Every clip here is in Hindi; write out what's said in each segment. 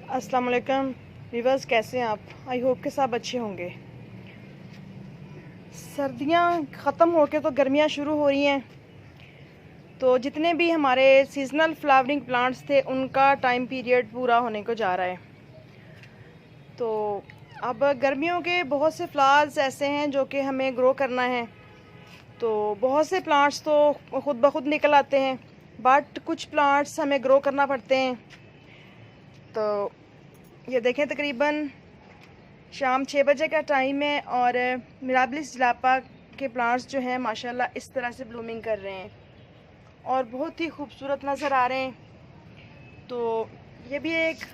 अस्सलाम वालेकुम व्यूअर्स, कैसे हैं आप? आई होप के सब अच्छे होंगे। सर्दियां ख़त्म होकर तो गर्मियां शुरू हो रही हैं, तो जितने भी हमारे सीजनल फ्लावरिंग प्लांट्स थे उनका टाइम पीरियड पूरा होने को जा रहा है। तो अब गर्मियों के बहुत से फ्लावर्स ऐसे हैं जो कि हमें ग्रो करना है। तो बहुत से प्लांट्स तो खुद ब खुद निकल आते हैं, बट कुछ प्लांट्स हमें ग्रो करना पड़ते हैं। तो ये देखें, तकरीबन शाम 6 बजे का टाइम है और मिराबिलिस जलापा के प्लांट्स जो हैं माशाल्लाह इस तरह से ब्लूमिंग कर रहे हैं और बहुत ही खूबसूरत नज़र आ रहे हैं। तो ये भी एक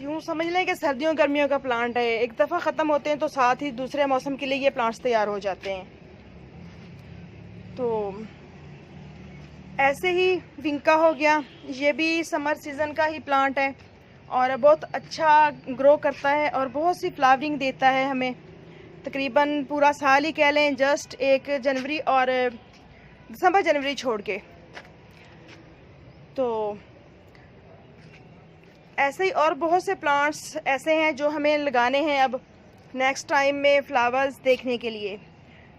यूँ समझ लें कि सर्दियों गर्मियों का प्लांट है। एक दफ़ा ख़त्म होते हैं तो साथ ही दूसरे मौसम के लिए ये प्लांट्स तैयार हो जाते हैं। तो ऐसे ही विंका हो गया, ये भी समर सीज़न का ही प्लांट है और बहुत अच्छा ग्रो करता है और बहुत सी फ्लावरिंग देता है हमें। तकरीबन पूरा साल ही कह लें, जस्ट 1 जनवरी और दिसंबर जनवरी छोड़ के। तो ऐसे ही और बहुत से प्लांट्स ऐसे हैं जो हमें लगाने हैं अब नेक्स्ट टाइम में फ्लावर्स देखने के लिए।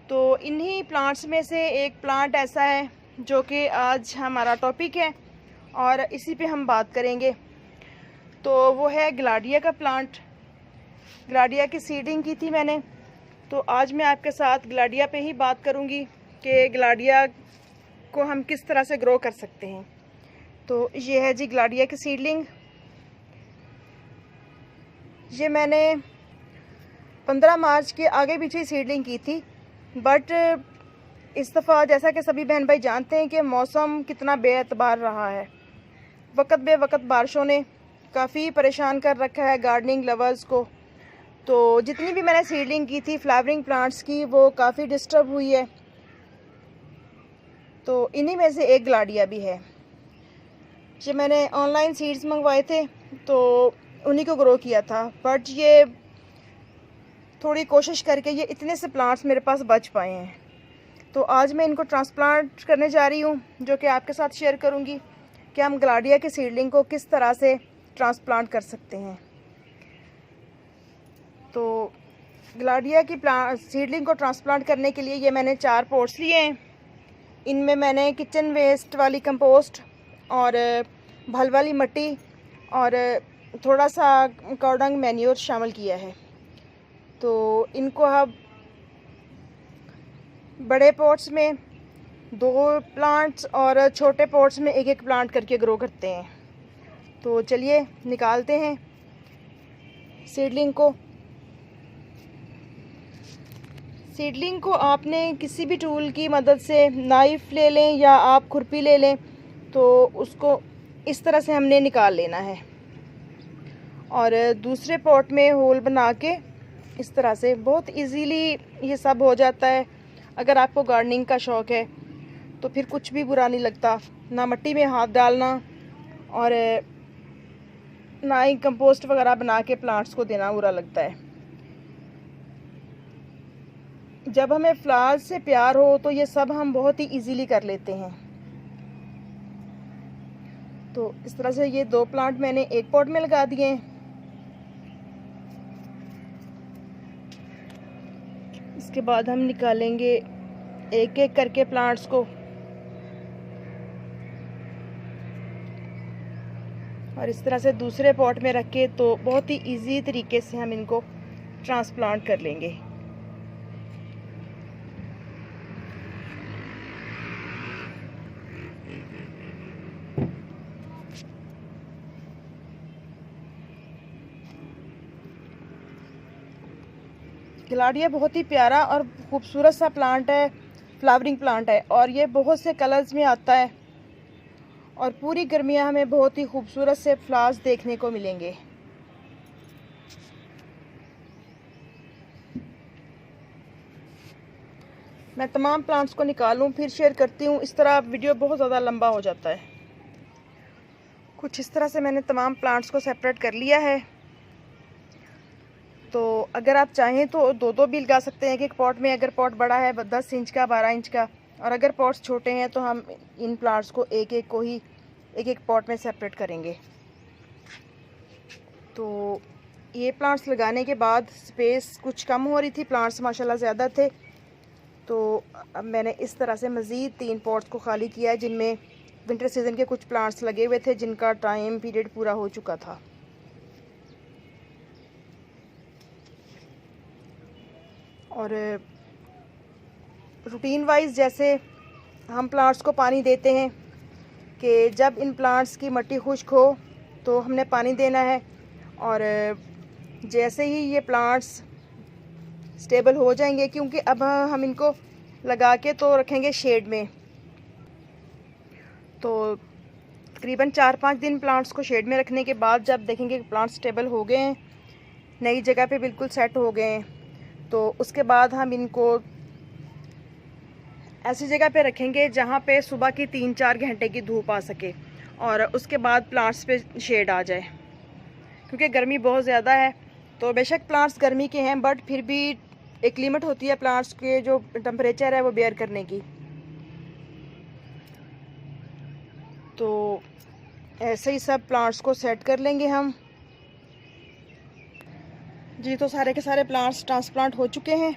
तो इन्हीं प्लांट्स में से एक प्लांट ऐसा है जो कि आज हमारा टॉपिक है और इसी पे हम बात करेंगे। तो वो है ग्लाडिया का प्लांट। ग्लाडिया की सीडिंग की थी मैंने, तो आज मैं आपके साथ ग्लाडिया पे ही बात करूंगी कि ग्लाडिया को हम किस तरह से ग्रो कर सकते हैं। तो ये है जी ग्लाडिया की सीडलिंग। ये मैंने 15 मार्च के आगे पीछे सीडलिंग की थी, बट इस दफ़ा जैसा कि सभी बहन भाई जानते हैं कि मौसम कितना बेअतबार रहा है। वक्त बे वक्त बारिशों ने काफ़ी परेशान कर रखा है गार्डनिंग लवर्स को। तो जितनी भी मैंने सीडलिंग की थी फ्लावरिंग प्लांट्स की, वो काफ़ी डिस्टर्ब हुई है। तो इन्हीं में से एक ग्लाडिया भी है। ये मैंने ऑनलाइन सीड्स मंगवाए थे तो उन्हीं को ग्रो किया था, बट ये थोड़ी कोशिश करके ये इतने से प्लांट्स मेरे पास बच पाए हैं। तो आज मैं इनको ट्रांसप्लांट करने जा रही हूँ, जो कि आपके साथ शेयर करूँगी कि हम ग्लाडिया के सीडलिंग को किस तरह से ट्रांसप्लांट कर सकते हैं। तो ग्लाडिया की सीडलिंग को ट्रांसप्लांट करने के लिए ये मैंने 4 पॉट्स लिए हैं। इनमें मैंने किचन वेस्ट वाली कंपोस्ट और भल वाली मिट्टी और थोड़ा सा काउडंग मैन्योर शामिल किया है। तो इनको अब बड़े पॉट्स में 2 प्लांट्स और छोटे पॉट्स में 1-1 प्लांट करके ग्रो करते हैं। तो चलिए निकालते हैं सीडलिंग को। सीडलिंग को आपने किसी भी टूल की मदद से, नाइफ़ ले लें या आप खुरपी ले लें, तो उसको इस तरह से हमने निकाल लेना है और दूसरे पॉट में होल बना के इस तरह से बहुत इजीली ये सब हो जाता है। अगर आपको गार्डनिंग का शौक़ है तो फिर कुछ भी बुरा नहीं लगता, ना मिट्टी में हाथ डालना और ना ही कंपोस्ट वगैरह बना के प्लांट्स को देना बुरा लगता है। जब हमें फ्लावर्स से प्यार हो तो ये सब हम बहुत ही इजीली कर लेते हैं। तो इस तरह से ये 2 प्लांट मैंने एक पॉट में लगा दिए हैं। इसके बाद हम निकालेंगे एक-एक करके प्लांट्स को और इस तरह से दूसरे पॉट में रख के तो बहुत ही इजी तरीके से हम इनको ट्रांसप्लांट कर लेंगे। ग्लाडिया बहुत ही प्यारा और खूबसूरत सा प्लांट है, फ्लावरिंग प्लांट है और ये बहुत से कलर्स में आता है और पूरी गर्मियाँ हमें बहुत ही खूबसूरत से फ्लावर्स देखने को मिलेंगे। मैं तमाम प्लांट्स को निकालूं फिर शेयर करती हूँ, इस तरह वीडियो बहुत ज़्यादा लंबा हो जाता है। कुछ इस तरह से मैंने तमाम प्लांट्स को सेपरेट कर लिया है। तो अगर आप चाहें तो 2-2 भी लगा सकते हैं एक पॉट में, अगर पॉट बड़ा है 10 इंच का, 12 इंच का, और अगर पॉट्स छोटे हैं तो हम इन प्लांट्स को एक-एक को ही एक-एक पॉट में सेपरेट करेंगे। तो ये प्लांट्स लगाने के बाद स्पेस कुछ कम हो रही थी, प्लांट्स माशाल्लाह ज़्यादा थे, तो अब मैंने इस तरह से मज़ीद 3 पॉट्स को खाली किया है जिनमें विंटर सीज़न के कुछ प्लांट्स लगे हुए थे जिनका टाइम पीरियड पूरा हो चुका था। और रूटीन वाइज जैसे हम प्लांट्स को पानी देते हैं कि जब इन प्लांट्स की मिट्टी खुश्क हो तो हमने पानी देना है, और जैसे ही ये प्लांट्स स्टेबल हो जाएंगे, क्योंकि अब हम इनको लगा के तो रखेंगे शेड में, तो तकरीबन 4-5 दिन प्लांट्स को शेड में रखने के बाद जब देखेंगे कि प्लांट्स स्टेबल हो गए हैं, नई जगह पे बिल्कुल सेट हो गए हैं, तो उसके बाद हम इनको ऐसी जगह पे रखेंगे जहाँ पे सुबह की 3-4 घंटे की धूप आ सके, और उसके बाद प्लांट्स पे शेड आ जाए, क्योंकि गर्मी बहुत ज़्यादा है। तो बेशक प्लांट्स गर्मी के हैं, बट फिर भी एक लिमिट होती है प्लांट्स के जो टेम्परेचर है वो बेयर करने की। तो ऐसे ही सब प्लांट्स को सेट कर लेंगे हम जी। तो सारे के सारे प्लांट्स ट्रांसप्लांट हो चुके हैं,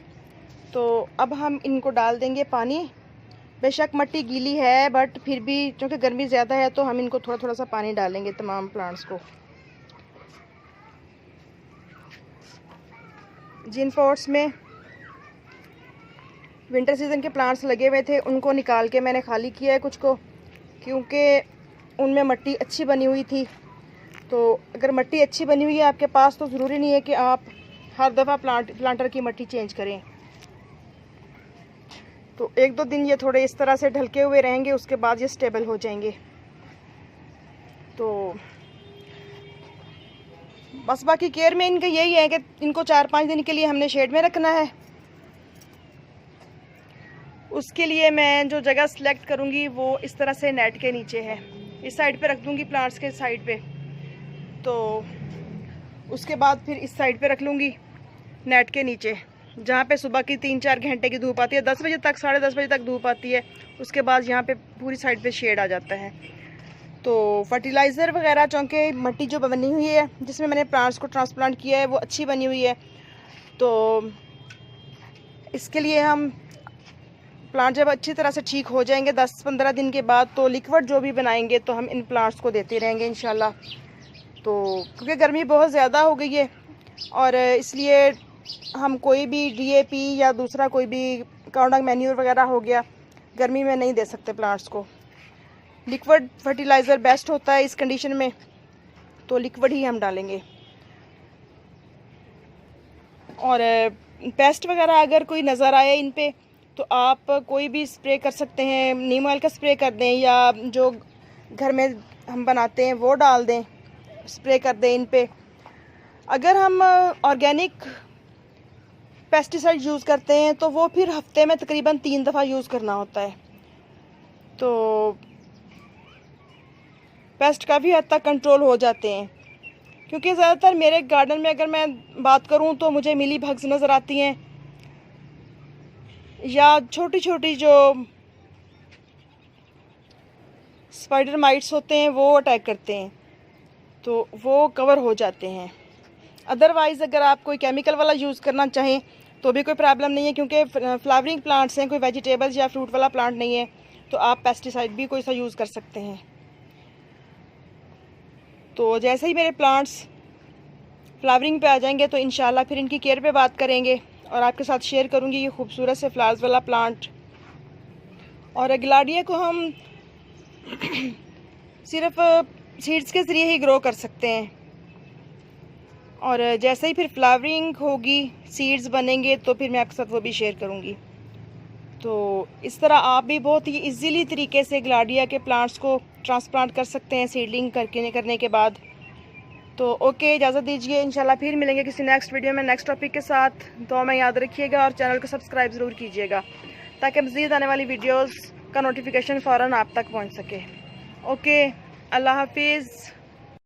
तो अब हम इनको डाल देंगे पानी। बेशक मिट्टी गीली है, बट फिर भी क्योंकि गर्मी ज़्यादा है तो हम इनको थोड़ा थोड़ा सा पानी डालेंगे तमाम प्लांट्स को। जिन पॉट्स में विंटर सीज़न के प्लांट्स लगे हुए थे उनको निकाल के मैंने खाली किया है कुछ को, क्योंकि उनमें मिट्टी अच्छी बनी हुई थी। तो अगर मिट्टी अच्छी बनी हुई है आपके पास तो ज़रूरी नहीं है कि आप हर दफ़ा प्लांटर की मिट्टी चेंज करें। तो 1-2 दिन ये थोड़े इस तरह से ढलके हुए रहेंगे, उसके बाद ये स्टेबल हो जाएंगे। तो बस बाकी केयर में इनका यही है कि इनको 4-5 दिन के लिए हमने शेड में रखना है। उसके लिए मैं जो जगह सिलेक्ट करूँगी वो इस तरह से नेट के नीचे है, इस साइड पे रख दूँगी प्लांट्स के साइड पे, तो उसके बाद फिर इस साइड पे रख लूँगी नेट के नीचे, जहाँ पे सुबह की 3-4 घंटे की धूप आती है, 10 बजे तक 10:30 बजे तक धूप आती है, उसके बाद यहाँ पे पूरी साइड पे शेड आ जाता है। तो फर्टिलाइज़र वगैरह चूँकि मिट्टी जो बनी हुई है जिसमें मैंने प्लांट्स को ट्रांसप्लांट किया है वो अच्छी बनी हुई है, तो इसके लिए हम प्लांट जब अच्छी तरह से ठीक हो जाएंगे 10-15 दिन के बाद, तो लिक्विड जो भी बनाएंगे तो हम इन प्लांट्स को देते रहेंगे इंशाल्लाह। तो क्योंकि गर्मी बहुत ज़्यादा हो गई है, और इसलिए हम कोई भी DAP या दूसरा कोई भी काउडंग मैन्यूर वगैरह हो गया गर्मी में नहीं दे सकते प्लांट्स को। लिक्विड फर्टिलाइज़र बेस्ट होता है इस कंडीशन में, तो लिक्विड ही हम डालेंगे। और पेस्ट वगैरह अगर कोई नज़र आए इन पे तो आप कोई भी स्प्रे कर सकते हैं, नीम ऑयल का स्प्रे कर दें या जो घर में हम बनाते हैं वो डाल दें, स्प्रे कर दें इन पे। अगर हम ऑर्गेनिक पेस्टिसाइड यूज़ करते हैं तो वो फिर हफ्ते में तकरीबन 3 दफ़ा यूज़ करना होता है, तो पेस्ट काफ़ी हद तक कंट्रोल हो जाते हैं। क्योंकि ज़्यादातर मेरे गार्डन में अगर मैं बात करूं तो मुझे मिली बग्स नज़र आती हैं, या छोटी छोटी जो स्पाइडर माइट्स होते हैं वो अटैक करते हैं, तो वो कवर हो जाते हैं। अदरवाइज़ अगर आप कोई केमिकल वाला यूज़ करना चाहें तो भी कोई प्रॉब्लम नहीं है, क्योंकि फ्लावरिंग प्लांट्स हैं, कोई वेजिटेबल्स या फ्रूट वाला प्लांट नहीं है, तो आप पेस्टिसाइड भी कोई सा यूज़ कर सकते हैं। तो जैसे ही मेरे प्लांट्स फ्लावरिंग पे आ जाएंगे तो इंशाल्लाह फिर इनकी केयर पे बात करेंगे और आपके साथ शेयर करूंगी ये खूबसूरत से फ्लावर्स वाला प्लांट। और गिलाडिया को हम सिर्फ सीड्स के ज़रिए ही ग्रो कर सकते हैं, और जैसे ही फिर फ्लावरिंग होगी, सीड्स बनेंगे, तो फिर मैं आपके साथ वो भी शेयर करूंगी। तो इस तरह आप भी बहुत ही इजीली तरीके से गिलाडिया के प्लांट्स को ट्रांसप्लांट कर सकते हैं सीडलिंग करने के बाद। तो ओके, इजाज़त दीजिए, इंशाल्लाह फिर मिलेंगे किसी नेक्स्ट वीडियो में नेक्स्ट टॉपिक के साथ। तो में याद रखिएगा और चैनल को सब्सक्राइब ज़रूर कीजिएगा ताकि मज़ीद आने वाली वीडियोज़ का नोटिफिकेशन फ़ौरन आप तक पहुँच सके। ओके, अल्लाह हाफिज़।